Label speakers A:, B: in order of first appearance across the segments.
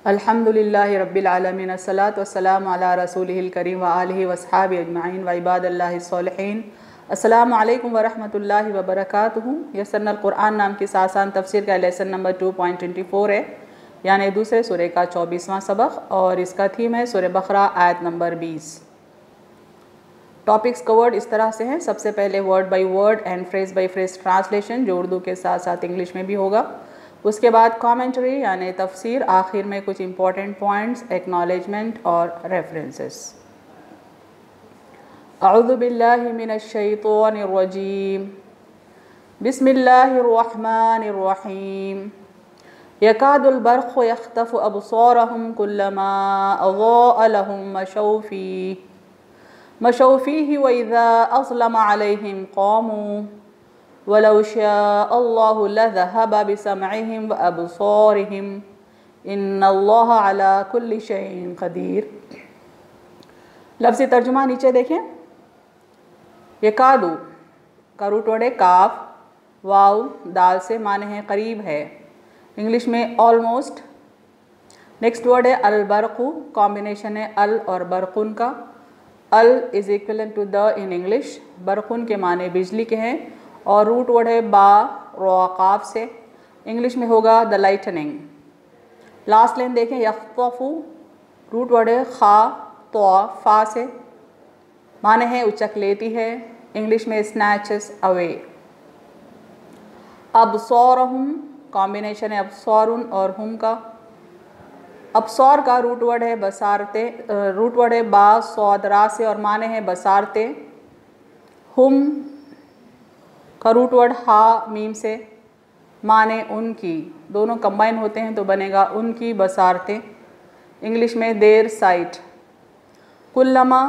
A: अल्हम्दुलिल्लाहि रब्बिल आलमीन अस्सलातु वस्सलामु अला रसूलिहिल करीम व आलिहि वस्हाबि अजमाइन व इबादिल्लाहिस सालिहीन। अस्सलामु अलैकुम व रहमतुल्लाहि व बरकातुहू। यसरनल कुरान नाम की आसान तफसीर का लेसन नंबर 2.24 है, यानी दूसरे सूरे का 24वां सबक, और इसका थीम है सूरह बकरा आयत नंबर 20। टॉपिक्स कवर्ड इस तरह से हैं। सबसे पहले word by word and phrase by phrase translation, जो उर्दू के साथ साथ इंग्लिश में भी होगा। उसके बाद कमेंट्री यानी तफसीर, आखिर में कुछ इंपॉर्टेंट पॉइंट्स, एक्नॉलेजमेंट और रेफरेंसेस। अऊज़ु बिल्लाहि मिनश शैतानिर रजीम, बिस्मिल्लाहिर रहमानिर रहीम। यकादुल बर्क़ु यख़्तफ़ु अब्सारहुम कुल्लमा अज़ाअ लहुम मशौ फ़ीहि व इज़ा अज़लम अलैहिम क़ामू वलौ शाअल्लाहु लज़हब बिसमइहिम व अबसारिहिम इन्नल्लाहा अला कुल्लि शैइन क़दीर। लफ्ज़ी तर्जुमा नीचे देखें। यकादु का रूट वर्ड है काफ, वाव दाल से, माने हैं करीब है, इंग्लिश में ऑलमोस्ट। नेक्स्ट वर्ड है अल बरक़ु, कॉम्बिनेशन है अल और बरक़ुन का। अल is equivalent to the in English. बरक़ुन के माने बिजली के हैं, और रूट वर्ड है बा रा काफ से, इंग्लिश में होगा द लाइटनिंग। लास्ट लाइन देखें। यख़्तफ़ु रूट वर्ड है खा तो फा से, माने हैं उचक लेती है, इंग्लिश में स्नैचेस अवे। अब्सारहुम कॉम्बिनेशन है अब्सारुन और हुम का। अब्सार का रूट वर्ड है बसारते, रूट वर्ड है बा सौदरा से, और माने हैं बसारते। हुम का रूट वर्ड हा मीम से, माने उनकी। दोनों कंबाइन होते हैं तो बनेगा उनकी बसारते, इंग्लिश में देर साइट। कुल्लमा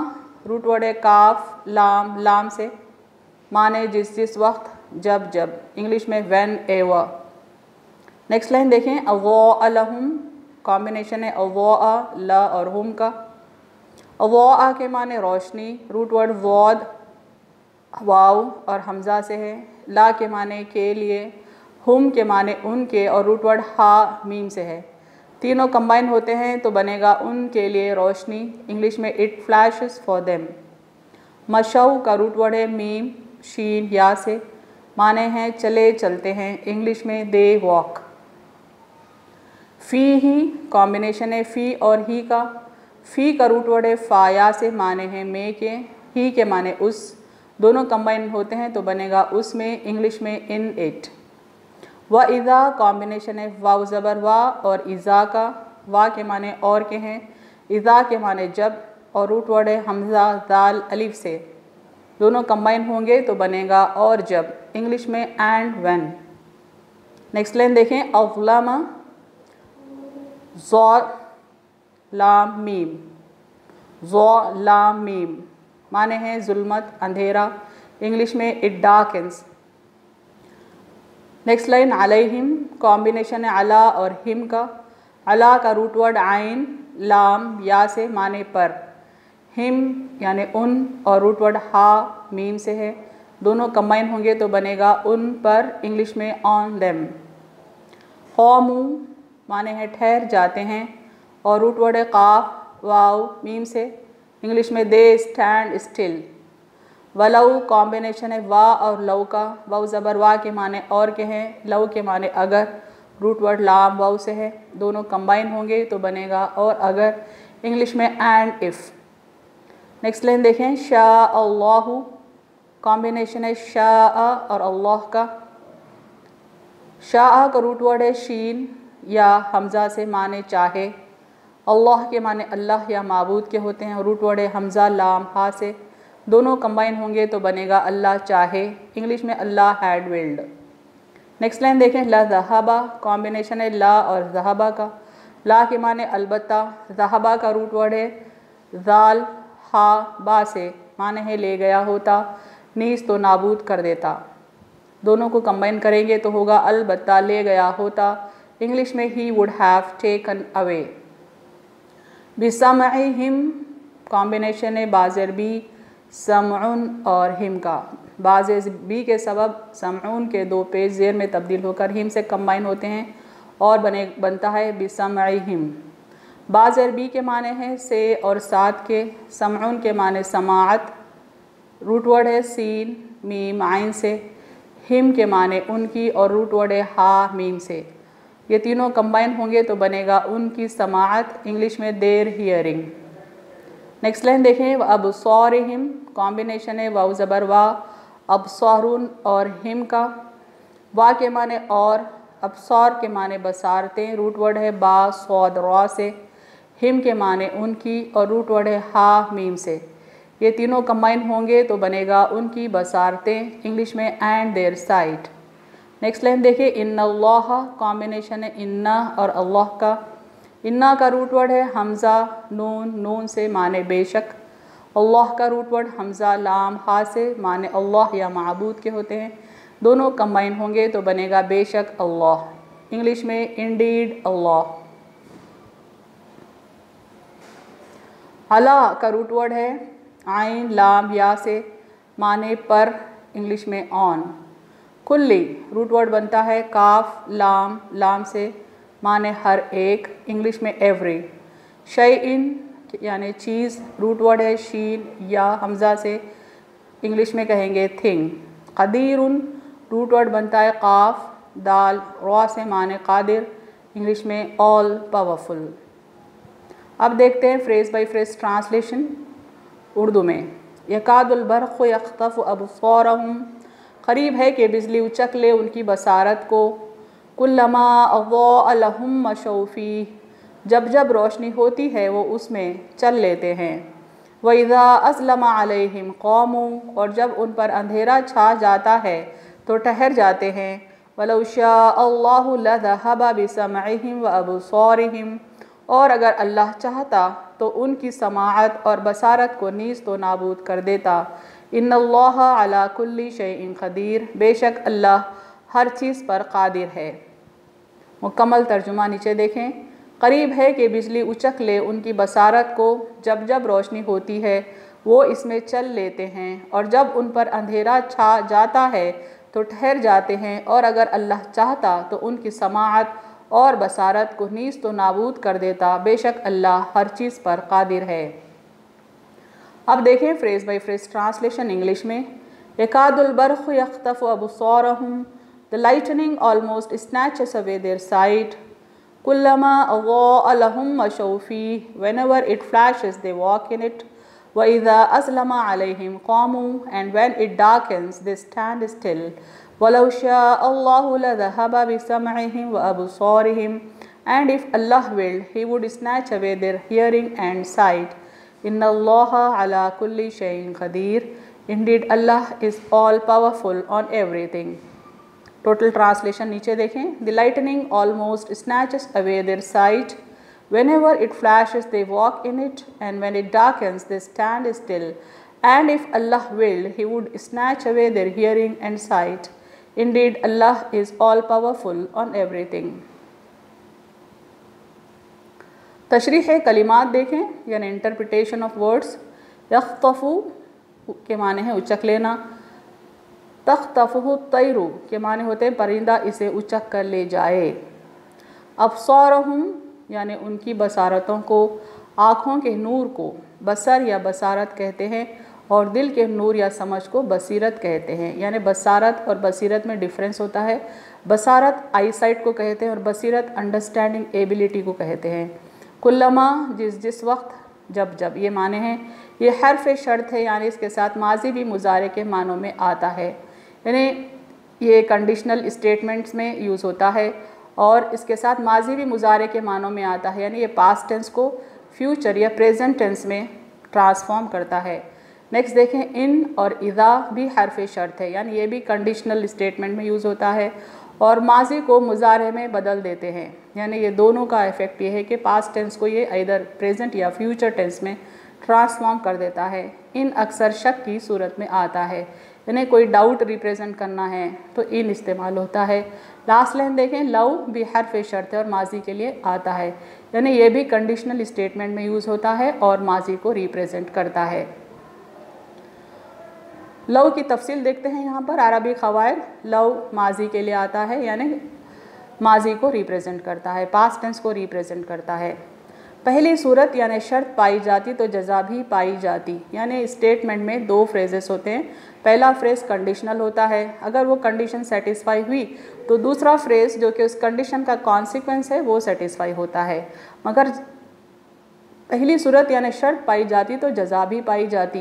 A: रूट वर्ड है काफ लाम, लाम से, माने जिस जिस वक्त, जब जब, इंग्लिश में व्हेन एवर। नेक्स्ट लाइन देखें। अज़ाअ लहुम कॉम्बिनेशन है अज़ाअ ला और हुम का। अज़ाअ के माने रोशनी, रूट वर्ड ज़ाद वाव और हमज़ा से है। ला के माने के लिए, हुम के माने उनके, और रूट वर्ड हा मीम से है। तीनों कंबाइन होते हैं तो बनेगा उनके लिए रोशनी, इंग्लिश में इट फ्लैशेस फॉर देम। मशौ का रूट वर्ड है मीम शीन या से, माने हैं चले चलते हैं, इंग्लिश में they walk. Fee he combination है फ़ी और ही का। फ़ी का रूट वर्ड है फ़ाया से, माने हैं में के, ही के माने उस। दोनों कंबाइन होते हैं तो बनेगा उसमें, इंग्लिश में इन इट। व इज़ा कॉम्बिनेशन है वाव ज़बर वा और इज़ा का। वा के माने और के हैं, इज़ा के माने जब, और रूट वर्ड है हमज़ा दाल अलिफ से। दोनों कंबाइन होंगे तो बनेगा और जब, इंग्लिश में एंड व्हेन। नेक्स्ट लाइन देखें। अज़लमा ज़ौ लाम मीम, ज़ौ लाम मीम, माने हैं जुल्मत अंधेरा, इंग्लिश में इट डार्कन्स। Next line. अलैहिम कॉम्बिनेशन है अला और हिम का। अला का रूट वर्ड आइन लाम या से, माने पर। हिम यानी उन, और रूट वर्ड हा मीम से है। दोनों कंबाइन होंगे तो बनेगा उन पर, इंग्लिश में ऑन देम। कौमू माने हैं ठहर जाते हैं, और रूट वर्ड है काफ वाव मीम से, इंग्लिश में दे स्टैंड स्टिल। वलऊ कॉम्बिनेशन है वा और लव का। वाव ज़बर वा के माने और के हैं, लव के माने अगर, रूट वर्ड लाम वाव से है। दोनों कंबाइन होंगे तो बनेगा और अगर, इंग्लिश में एंड इफ़। नेक्स्ट लाइन देखें। शाअ अल्लाहु कॉम्बिनेशन है शाअ और अल्लाह का। शाअ का रूट वर्ड है शीन या हमज़ा से, माने चाहे। अल्लाह के माने अल्लाह या माबूद के होते हैं, और रूट वर्ड है हमज़ा लाम हा से। दोनों कंबाइन होंगे तो बनेगा अल्लाह चाहे, इंग्लिश में अल्लाह हैड विल्ड। नेक्स्ट लाइन देखें। ला ज़हाबा कॉम्बिनेशन है ला और ज़हाबा का। ला के माने अलबत्ता, ज़हाबा का रूट वर्ड है ज़ाल हा बा से, माने है ले गया होता, नीस तो नाबूद कर देता। दोनों को कंबाइन करेंगे तो होगा अलबत्ता ले गया होता, इंग्लिश में he would have taken away. बिसमइहिम कॉम्बिनेशन है बाज़र बी समउन और हिम का। बाज़ बी के सबब समउन के दो पेज ज़ेर में तब्दील होकर हिम से कंबाइन होते हैं और बनता है बिसमइहिम। बाज़ अरबी के माने हैं से और साथ के, समउन के माने समाअत, रूट वर्ड है सीन मीम आइन से, हिम के माने उनकी और रूट वर्ड है हा मीम से। ये तीनों कंबाइन होंगे तो बनेगा उनकी समाअत, इंग्लिश में देयर हियरिंग। नेक्स्ट लाइन देखें, अबसारिहिम कॉम्बिनेशन है वाव ज़बर वा, अबसारुन और हिम का। वा के माने और, अबसार के माने बसारते, रूट वर्ड है बा सौद रा से, हिम के माने उनकी और रूट वर्ड है हा मीम से। ये तीनों कंबाइन होंगे तो बनेगा उनकी बसारतें, इंग्लिश में and their sight. Next line देखिए, इन्नल्लाह कॉम्बिनेशन है इन्ना और अल्लाह का। इन्ना का रूट वर्ड है हमज़ा नून, नून से माने बेशक। अल्लाह का रूट वर्ड हमज़ा लाम हा से माने अल्लाह या माबूद के होते हैं। दोनों कंबाइन होंगे तो बनेगा बेशक अल्लाह, इंग्लिश में इंडीड अल्लाह। अला का रूट वर्ड है आइन लाम या से माने पर, इंग्लिश में ऑन। कुल्ली रूट वर्ड बनता है काफ लाम, लाम से माने हर एक, इंग्लिश में एवरी। शैइन यानी चीज़, रूट वर्ड है शीन या हमज़ा से, इंग्लिश में कहेंगे थिंग। कदीरुन रूट वर्ड बनता है काफ दाल रा से माने कादिर, इंग्लिश में ऑल पावरफुल। अब देखते हैं phrase by phrase translation Urdu में। यकादुल बर्क़ु यख्तफ़ु अबसारहुम, करीब है कि बिजली उचक ले उनकी बसारत को। कुल्लमा अज़ाअ लहुम मशौ फ़ीह, जब जब रोशनी होती है वो उसमें चल लेते हैं। वइज़ा अज़लमा अलैहिम क़ामू, और जब उन पर अंधेरा छा जाता है तो ठहर जाते हैं। वलौ शाअ अल्लाहु लज़हबा बिसमइहिम व अबसारिहिम, और अगर अल्लाह चाहता तो उनकी समाअत और बसारत को नीज़ तो नाबूद कर देता। इन्नल्लाह अला कुल्ली शैइन क़दीर, बेशक अल्लाह हर चीज़ पर कादिर है। मुकम्मल तर्जुमा नीचे देखें। करीब है कि बिजली उचक ले उनकी बसारत को, जब जब रोशनी होती है वो इसमें चल लेते हैं, और जब उन पर अंधेरा छा जाता है तो ठहर जाते हैं। और अगर अल्लाह चाहता तो उनकी समाअत और बसारत को नीज़ तो नाबूद कर देता, बेशक अल्लाह हर चीज़ पर कादिर है। अब देखें phrase by phrase translation English में। यकादुल बर्क़ु यख्तफ़ु अबसारहुम, the lightning almost snatches away their sight. कुल्लमा अज़ाअ लहुम मशौ फ़ीह, whenever it flashes they walk in it. वइज़ा अज़लमा अलैहिम क़ामू, and when it darkens they stand still. वलौ शाअ अल्लाहु लज़हबा बिसमइहिम व अबसारिहिम, and if Allah willed he would snatch away their hearing and sight. इन्नल्लाह अला कुल्ली शैइन क़दीर, indeed Allah is all powerful on everything. Total translation नीचे देखें। The lightning almost snatches away their sight, whenever it flashes they walk in it, and when it darkens they stand still, and if Allah willed he would snatch away their hearing and sight. Indeed Allah is all powerful on everything. तशरीह कलिमात देखें यानी interpretation of words. यख्तफ़ु के माने हैं उचक लेना, तख्तफ़ुहु तैरू के माने होते हैं परिंदा इसे उचक कर ले जाए। अबसारहुम यानी उनकी बसारतों को, आँखों के नूर को बसर या बसारत कहते हैं, और दिल के नूर या समझ को बसीरत कहते हैं। यानी बसारत और बसीरत में डिफरेंस होता है। बसारत आई साइट को कहते हैं और बसीरत अंडरस्टैंडिंग एबिलिटी को कहते हैं। कुल्लमा जिस वक्त, जब जब, ये माने हैं। ये हर्फ शर्त है यानी इसके साथ माजी भी मुजारे के मानों में आता है, यानी ये कंडीशनल स्टेटमेंट्स में यूज़ होता है और इसके साथ माजी भी मुजारे के मानों में आता है, यानी ये पास्ट टेंस को फ्यूचर या प्रेजेंट टेंस में ट्रांसफॉर्म करता है। नेक्स्ट देखें, इन और इज़ा भी हर्फ शर्त है, यानी ये भी कंडीशनल स्टेटमेंट में यूज़ होता है और माजी को मुजारे में बदल देते हैं। यानी ये दोनों का इफ़ेक्ट ये है कि पास्ट टेंस को ये इधर प्रेजेंट या फ्यूचर टेंस में ट्रांसफॉर्म कर देता है। इन अक्सर शक की सूरत में आता है, यानी कोई डाउट रिप्रेजेंट करना है तो इन इस्तेमाल होता है। लास्ट लाइन देखें, लव भी हर्फ शर्त है और माजी के लिए आता है, यानी ये भी कंडीशनल स्टेटमेंट में यूज़ होता है और माजी को रिप्रेजेंट करता है। लव की तफसील देखते हैं यहाँ पर। अरबी क़वाइद, लव माजी के लिए आता है, यानी माजी को रिप्रेजेंट करता है, पास्ट टेंस को रिप्रेजेंट करता है। पहली सूरत यानी शर्त पाई जाती तो जज़ा भी पाई जाती। यानी स्टेटमेंट में दो फ्रेजेस होते हैं। पहला फ्रेज़ कंडीशनल होता है, अगर वो कंडीशन सेटिस्फाई हुई तो दूसरा फ्रेज़ जो कि उस कंडीशन का कॉन्सिक्वेंस है वो सेटिस्फाई होता है। मगर पहली सूरत यानी शर्त पाई जाती तो जज़ा भी पाई जाती,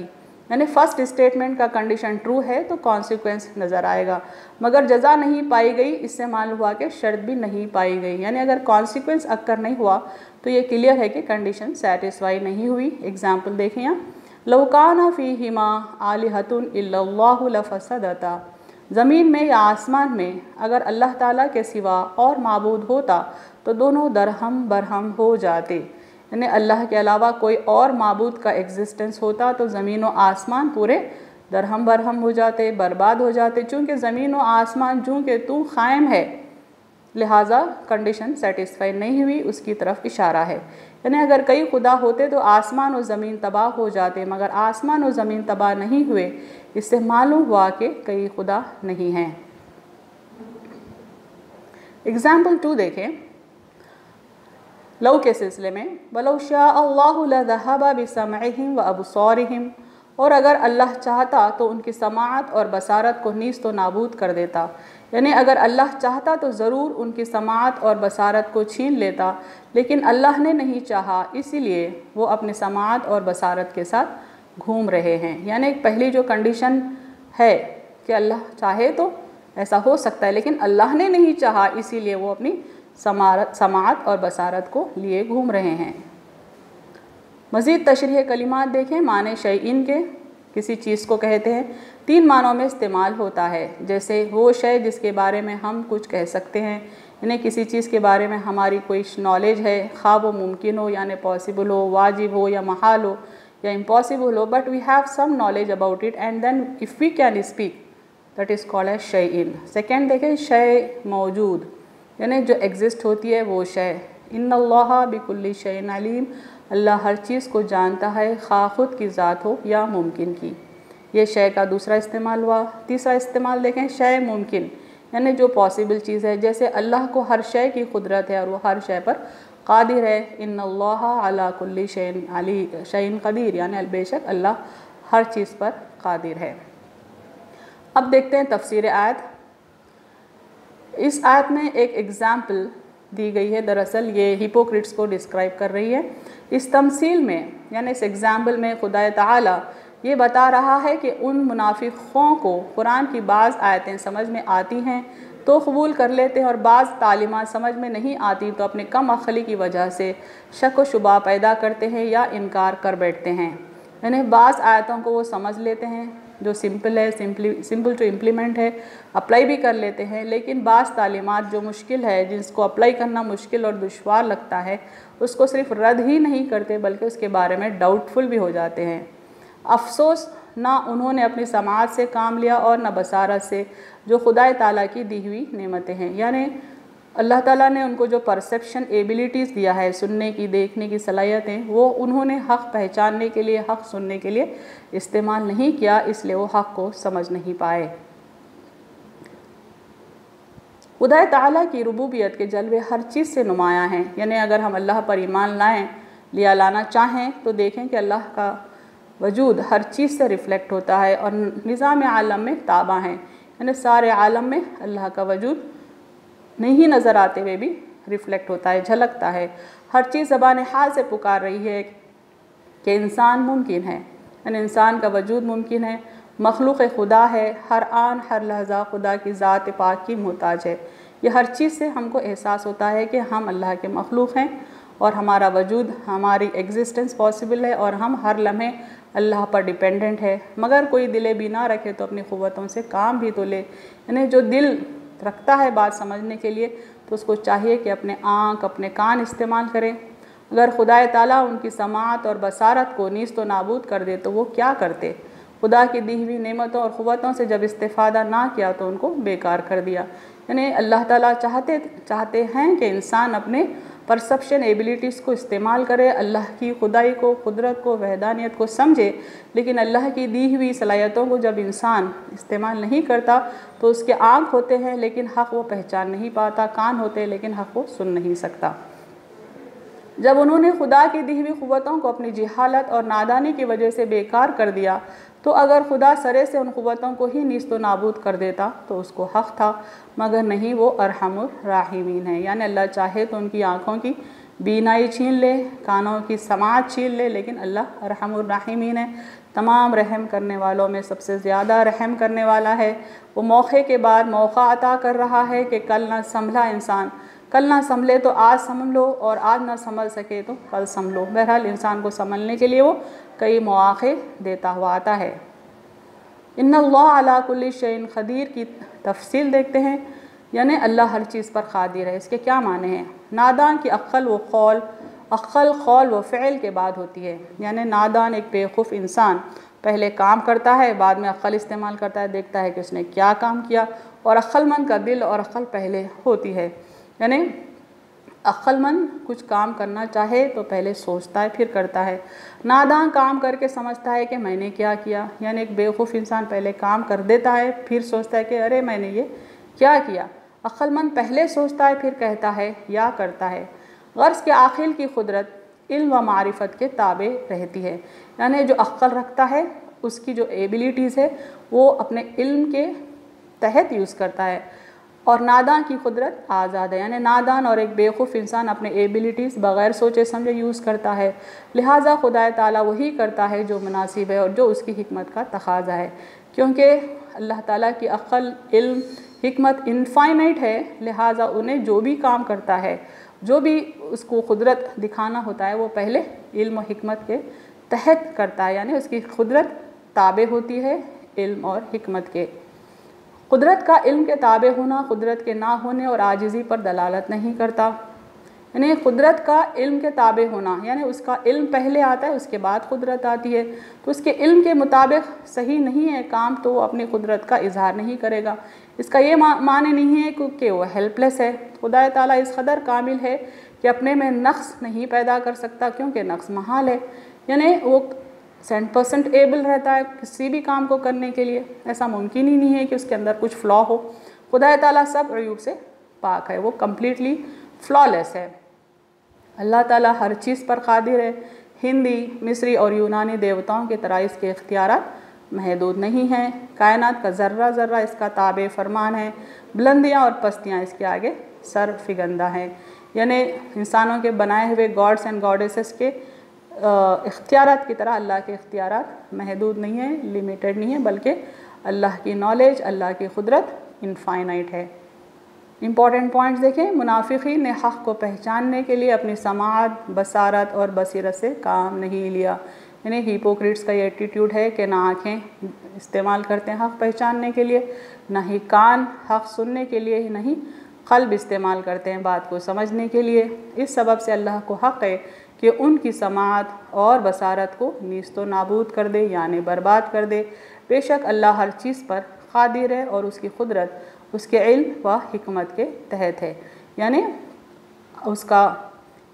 A: यानी फर्स्ट स्टेटमेंट का कंडीशन ट्रू है तो कॉन्सिक्वेंस नज़र आएगा, मगर जज़ा नहीं पाई गई इससे मालूम हुआ कि शर्त भी नहीं पाई गई। यानी अगर कॉन्सिक्वेंस अक्कर नहीं हुआ तो ये क्लियर है कि कंडीशन सेटिस्फाई नहीं हुई। एग्जाम्पल देखें यहाँ, लौ काना फ़ीहिमा आलिहतुन इल्लल्लाहु लफ़सदता, ज़मीन में या आसमान में अगर अल्लाह ताला के सिवा और माबूद होता तो दोनों दरहम बरहम हो जाते। यानी अल्लाह के अलावा कोई और माबूद का एग्जिस्टेंस होता तो ज़मीन व आसमान पूरे दरहम बरहम हो जाते, बर्बाद हो जाते। चूँकि ज़मीन व आसमान चूँकि तू क़ायम है लिहाजा कंडीशन सेटिस्फाई नहीं हुई, उसकी तरफ इशारा है। यानी अगर कई खुदा होते तो आसमान और ज़मीन तबाह हो जाते, मगर आसमान और ज़मीन तबाह नहीं हुए, इससे मालूम हुआ कि कई खुदा नहीं हैं। एग्ज़ाम्पल 2 देखें, लौ के सिलसिले में, वलौ शाअ अल्लाहु लज़हबा बिसमइहिम व अबसारिहिम, और अगर अल्लाह चाहता तो उनकी समाअत और बसारत को नीस्त तो नाबूद कर देता। यानी अगर अल्लाह चाहता तो ज़रूर उनकी समाअत और बसारत को छीन लेता, लेकिन अल्लाह ने नहीं चाहा, इसीलिए वो अपने समाअत और बसारत के साथ घूम रहे हैं। यानी पहली जो कंडीशन है कि अल्लाह चाहे तो ऐसा हो सकता है, लेकिन अल्लाह ने नहीं चाहा इसीलिए वो अपनी समाअत और बसारत को लिए घूम रहे हैं। मज़ीद तशरीह कलिमात देखें, माने शैइन के किसी चीज़ को कहते हैं, 3 मानों में इस्तेमाल होता है। जैसे वो शय जिसके बारे में हम कुछ कह सकते हैं, यानी किसी चीज़ के बारे में हमारी कोई नॉलेज है, खा वो मुमकिन हो यानी पॉसिबल हो, वाजिब हो या महाल हो या इम्पॉसिबल हो, but we have some knowledge about it and then if we can speak, that is called as शैइन। सेकेंड देखें, शय मौजूद, यानी जो एग्जिस्ट होती है वो शय। इन्नल्लाह बिकुल्ली शैइन अलीम, अल्लाह हर चीज़ को जानता है, खा खुद की ज़ात हो या मुमकिन की। ये शय का दूसरा इस्तेमाल हुआ। तीसरा इस्तेमाल देखें, शय मुमकिन, यानी जो पॉसिबल चीज़ है, जैसे अल्लाह को हर शय की कुदरत है और वो हर शय पर कादिर है। इन्नल्लाह अला कुल्ली शैइन क़दीर, यानी बेशक अल्लाह हर चीज़ पर कादिर है। अब देखते हैं तफसीर आयत। इस आयत में एक एग्ज़ाम्पल दी गई है, दरअसल ये हिपोक्रिट्स को डिस्क्राइब कर रही है। इस तमसील में यानी इस एग्ज़ाम्पल में खुदा ताला ये बता रहा है कि उन मुनाफिकों को कुरान की बाज़ आयतें समझ में आती हैं तो कबूल कर लेते हैं, और बाज़ तालीमात समझ में नहीं आती तो अपने कम अक़ली की वजह से शक व शुबा पैदा करते हैं या इनकार कर बैठते हैं। यानी बाज़ आयतों को वो समझ लेते हैं जो सिंपल है, सिंपल टू इम्प्लीमेंट है, अप्लाई भी कर लेते हैं, लेकिन बाज़ तालीमात जो मुश्किल है, जिसको अप्लाई करना मुश्किल और दुश्वार लगता है, उसको सिर्फ रद्द ही नहीं करते बल्कि उसके बारे में डाउटफुल भी हो जाते हैं। अफसोस, ना उन्होंने अपनी समाअत से काम लिया और न बसारत से, जो खुदा ताला की दी हुई नेमतें हैं। यानी अल्लाह ताला ने उनको जो परसेप्शन एबिलिटीज़ दिया है, सुनने की, देखने की सलाहियतें, वो उन्होंने हक़ पहचानने के लिए, हक़ सुनने के लिए इस्तेमाल नहीं किया, इसलिए वो हक़ को समझ नहीं पाए। खुदा ताला की रुबूबियत के जलवे हर चीज़ से नुमायाँ हैं। यानी अगर हम अल्लाह पर ईमान लाना चाहें तो देखें कि अल्लाह का वजूद हर चीज़ से रिफ़्लेक्ट होता है और निज़ाम आलम में ताबा हैं। यानी सारे आलम में अल्लाह का वजूद नहीं नज़र आते हुए भी रिफ़्लेक्ट होता है, झलकता है। हर चीज़ ज़बान हाल से पुकार रही है कि इंसान मुमकिन है, यानी इंसान का वजूद मुमकिन है, मखलूक़ खुदा है, हर आन हर लहज़ा खुदा की ज़ात पाक की मोहताज है। ये हर चीज़ से हमको एहसास होता है कि हम अल्लाह के मखलूक़ हैं और हमारा वजूद, हमारी एग्जिस्टेंस पॉसिबल है और हम हर लम्हे अल्लाह पर डिपेंडेंट है। मगर कोई दिले भी ना रखे तो अपनी क़ुव्वतों से काम भी तो ले। यानी जो दिल रखता है बात समझने के लिए तो उसको चाहिए कि अपने आँख, अपने कान इस्तेमाल करें। अगर खुदा ताला उनकी समाअत और बसारत को नीस्त व नाबूद कर दे तो वो क्या करते? खुदा की दी हुई नेमतों और क़ुव्वतों से जब इस्तिफ़ादा ना किया तो उनको बेकार कर दिया। यानी अल्लाह ताला चाहते हैं कि इंसान अपने परसेप्शन एबिलिटीज़ को इस्तेमाल करे, अल्लाह की खुदाई को, कुदरत को, वहदानियत को समझे, लेकिन अल्लाह की दी हुई सलाहियतों को जब इंसान इस्तेमाल नहीं करता तो उसके आँख होते हैं लेकिन हक़ वो पहचान नहीं पाता, कान होते हैं लेकिन हक़ वो सुन नहीं सकता। जब उन्होंने खुदा की दी हुई क़ुव्वतों को अपनी जहालत और नादानी की वजह से बेकार कर दिया, तो अगर खुदा सरे से उन क़ुव्वतों को ही नीस्तो नाबूद कर देता तो उसको हक़ था, मगर नहीं, वो अरहमुर राहिमीन है। यानी अल्लाह चाहे तो उनकी आँखों की बीनाई छीन ले, कानों की समात छीन ले, लेकिन अल्लाह अरहमुर राहिमीन है, तमाम रहम करने वालों में सबसे ज़्यादा रहम करने वाला है। वो मौक़े के बाद मौका अता कर रहा है कि कल ना संभला इंसान, कल ना संभले तो आज संभल लो, और आज ना संभल सके तो कल संभलो। बहरहाल इंसान को संभलने के लिए वो कई मौक़े देता हुआ आता है। इन्नल्लाह अला कुल्ली शैइन क़दीर की तफसील देखते हैं, यानी अल्लाह हर चीज़ पर क़ादिर है। इसके क्या माने हैं? नादान की अक्ल व क़ौल व फ़िल के बाद होती है। यानी नादान एक बेवकूफ़ इंसान पहले काम करता है, बाद में अक्ल इस्तेमाल करता है, देखता है कि उसने क्या काम किया, और अक्लमंद का दिल और अक्ल पहले होती है। यानी अक्लमंद कुछ काम करना चाहे तो पहले सोचता है फिर करता है। नादान काम करके समझता है कि मैंने क्या किया। यानी एक बेवकूफ़ इंसान पहले काम कर देता है फिर सोचता है कि अरे मैंने ये क्या किया। अक्लमंद पहले सोचता है फिर कहता है या करता है। गर्ज़ के आखिल की कुदरत इल्म व मारिफत के ताबे रहती है। यानी जो अक्ल रखता है उसकी जो एबिलिटीज़ है वो अपने इल्म के तहत यूज़ करता है, और नादान की कुदरत आज़ाद है। यानी नादान और एक बेवकूफ़ इंसान अपने एबिलिटीज़ बग़ैर सोचे समझे यूज़ करता है। लिहाजा खुदा ताला वही करता है जो मुनासिब है और जो उसकी हिकमत का तकाज़ा है, क्योंकि अल्लाह ताला की अक्ल, इल्म, हिकमत इनफाइनाइट है। लिहाजा उन्हें जो भी काम करता है, जो भी उसको कुदरत दिखाना होता है, वो पहले इल्म और हिकमत के तहत करता है। यानी उसकी कुदरत ताबे होती है इल्म और हिकमत के। कुदरत का इल्म के ताबे होना कुदरत के ना होने और आजिज़ी पर दलालत नहीं करता। यानी कुदरत का इल्म के ताबे होना, यानी उसका इल्म पहले आता है उसके बाद कुदरत आती है, तो उसके इल्म के मुताबिक सही नहीं है काम तो वो अपनी कुदरत का इजहार नहीं करेगा। इसका ये माने नहीं है कि वो हेल्पलेस है। खुदा ताला इस कदर कामिल है कि अपने में नक्स नहीं पैदा कर सकता, क्योंकि नक्स महाल है। यानी वो 100% एबल रहता है किसी भी काम को करने के लिए। ऐसा मुमकिन ही नहीं है कि उसके अंदर कुछ फ़्लॉ हो। खुदा ताला सब अयूब से पाक है, वो कम्प्लीटली फ्लॉलेस है। अल्लाह ताला हर चीज़ पर क़ादिर है। हिंदी, मिस्री और यूनानी देवताओं की तरह इसके इख्तियारात महदूद नहीं हैं। कायनात का ज़र्रा ज़र्रा इसका ताबे फरमान है। बुलंदियाँ और पस्तियाँ इसके आगे सर फिगंदा हैं। यानी इंसानों के बनाए हुए गॉड्स एंड गॉडेसेस के इख्तियारात की तरह अल्लाह के इख्तियारात महदूद नहीं है, लिमिटेड नहीं है, बल्कि अल्लाह की नॉलेज, अल्लाह की कुदरत इनफाइनाइट है। इम्पॉर्टेंट पॉइंट्स देखें। मुनाफिकीन ने हक़ को पहचानने के लिए अपनी समाअत, बसारत और बसीरत से काम नहीं लिया। यानी हिपोक्रेट्स का ये एटीट्यूड है कि ना आँखें इस्तेमाल करते हैं हक़ पहचानने के लिए, ना ही कान हक़ सुनने के लिए, ना ही क़ल्ब इस्तेमाल करते हैं बात को समझने के लिए। इस सबब से अल्लाह को हक़ है कि उनकी समाअत और बसारत को नीस्तो नाबूद कर दे, यानी बर्बाद कर दे। बेशक अल्लाह हर चीज़ पर क़ादिर है और उसकी कुदरत उसके इल्म व हिकमत के तहत है। यानी उसका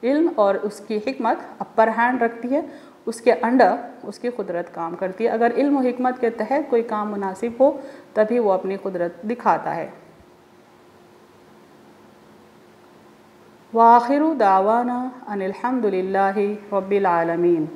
A: इल्म और उसकी हिकमत अपर हैंड रखती है, उसके अंडर उसकी कुदरत काम करती है। अगर इल्म और हिकमत के तहत कोई काम मुनासिब हो तभी वो अपनी कुदरत दिखाता है। व आखिरु दावाना अनिल हम्दुलिल्लाहि रब्बिल आलमीन।